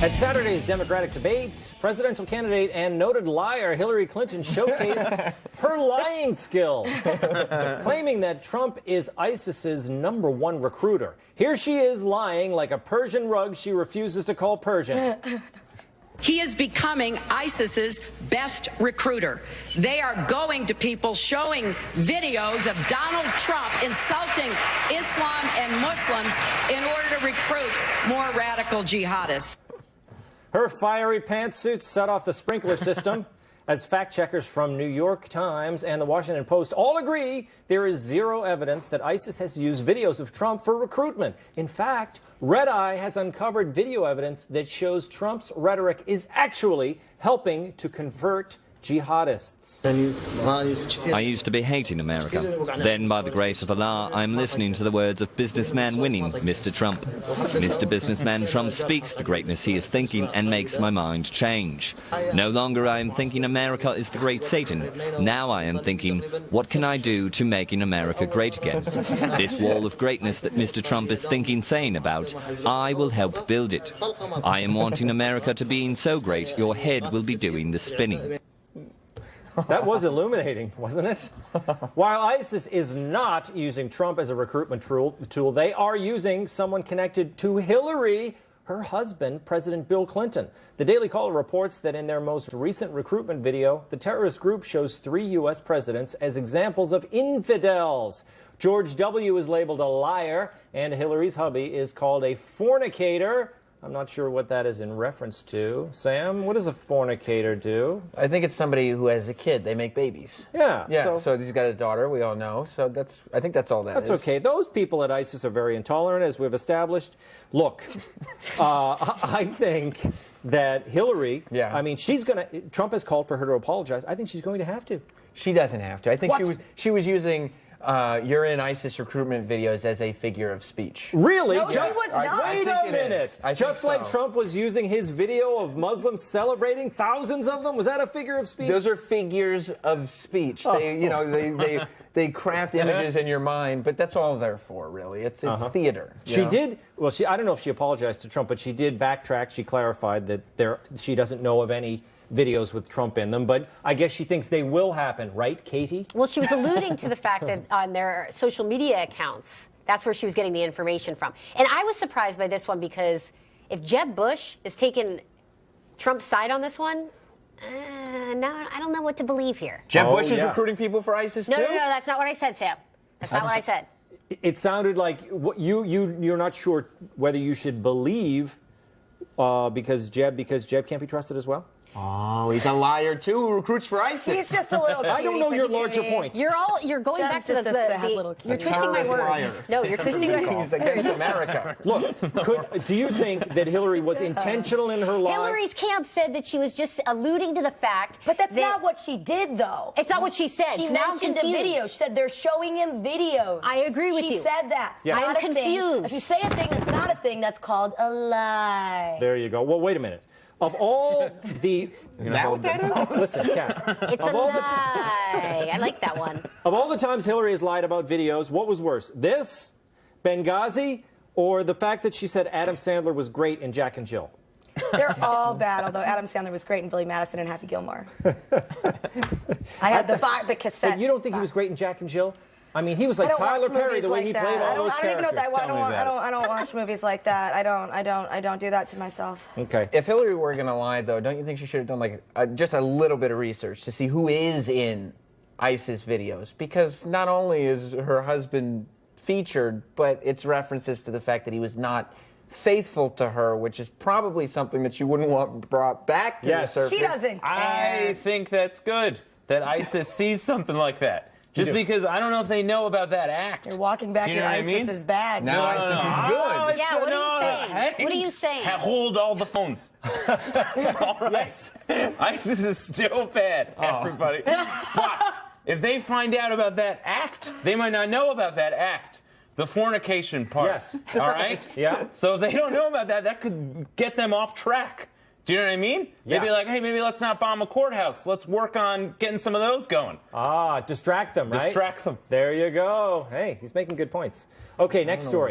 At Saturday's Democratic debate, presidential candidate and noted liar Hillary Clinton showcased her lying skills, claiming that Trump is ISIS's #1 recruiter. Here she is lying like a Persian rug she refuses to call Persian. He is becoming ISIS's best recruiter. They are going to people showing videos of Donald Trump insulting Islam and Muslims in order to recruit more radical jihadists. Her fiery pantsuit set off the sprinkler system as fact-checkers from New York Times and the Washington Post all agree there is zero evidence that ISIS has used videos of Trump for recruitment. In fact, Red Eye has uncovered video evidence that shows Trump's rhetoric is actually helping to convert jihadists. I used to be hating America. Then, by the grace of Allah, I'm listening to the words of businessman winning Mr. Trump. Mr. Businessman Trump speaks the greatness he is thinking and makes my mind change. No longer I am thinking America is the great Satan. Now I am thinking, what can I do to making America great again? This wall of greatness that Mr. Trump is thinking saying about, I will help build it. I am wanting America to being so great, your head will be doing the spinning. That was illuminating, wasn't it? While ISIS is not using Trump as a recruitment tool, they are using someone connected to Hillary, her husband, President Bill Clinton. The Daily Caller reports that in their most recent recruitment video, the terrorist group shows 3 U.S. presidents as examples of infidels. George W. is labeled a liar, and Hillary's hubby is called a fornicator. I'm not sure what that is in reference to. Sam, what does a fornicator do? I think it's somebody who has a kid. They make babies. Yeah. So he's got a daughter, we all know. So I think that's all that is. That's okay. Those people at ISIS are very intolerant, as we've established. Look, I think that Hillary, I mean, Trump has called for her to apologize. I think she's going to have to. She doesn't have to. I think she was using you're in ISIS recruitment videos as a figure of speech. Really? No, she was not. Wait a minute. Just like Trump was using his video of Muslims celebrating, thousands of them, was that a figure of speech? Those are figures of speech. They craft images in your mind, but that's all they're for, really. It's theater. She did. Well, I don't know if she apologized to Trump, but she did backtrack. She clarified that she doesn't know of any videos with Trump in them, but I guess she thinks they will happen, right, Katie? Well, she was alluding to the fact that on their social media accounts, that's where she was getting the information from. And I was surprised by this one because if Jeb Bush is taking Trump's side on this one, now I don't know what to believe here. Jeb Bush is recruiting people for ISIS too? No, that's not what I said, Sam. That's not what I said. It sounded like you're not sure whether you should believe because Jeb can't be trusted as well. Oh, he's a liar too who recruits for ISIS. He's just a little. I don't know your larger point. You're going back to you're twisting my words. Liar. No, you're twisting my words. He's against America. Look, do you think that Hillary was intentional in her lie? Hillary's camp said that she was just alluding to the fact. But that's not what she did, though. It's not what she said. She now mentioned a video. She said they're showing him videos. I agree with you. She said that. Yes. I'm confused. If you say a thing that's not a thing, that's called a lie. There you go. Well, wait a minute. Of all the... Is that what that is? Listen, Kat. It's a lie. I like that one. Of all the times Hillary has lied about videos, what was worse? This, Benghazi, or the fact that she said Adam Sandler was great in Jack and Jill? They're all bad, although Adam Sandler was great in Billy Madison and Happy Gilmore. I had the cassette. But you don't think he was great in Jack and Jill? I mean, he was like Tyler Perry, the way he played all those characters. I don't watch movies like that. I don't do that to myself. Okay. If Hillary were going to lie, though, don't you think she should have done like just a little bit of research to see who is in ISIS videos? Because not only is her husband featured, but it's references to the fact that he was not faithful to her, which is probably something that she wouldn't want brought back to the surface. She doesn't care. I think that's good that ISIS sees something like that. Just because I don't know if they know about that act. You're walking back here. ISIS is bad. Now ISIS is good. Yeah, what are you saying? Hey, what are you saying? Hold all the phones. All right. ISIS is still bad, everybody. But if they find out about that act, they might not know about that act. The fornication part. Yes. All right? Yeah. So if they don't know about that, that could get them off track. Do you know what I mean? Yeah. They'd be like, hey, maybe let's not bomb a courthouse. Let's work on getting some of those going. Distract them, right? Distract them. There you go. Hey, he's making good points. Okay, next story.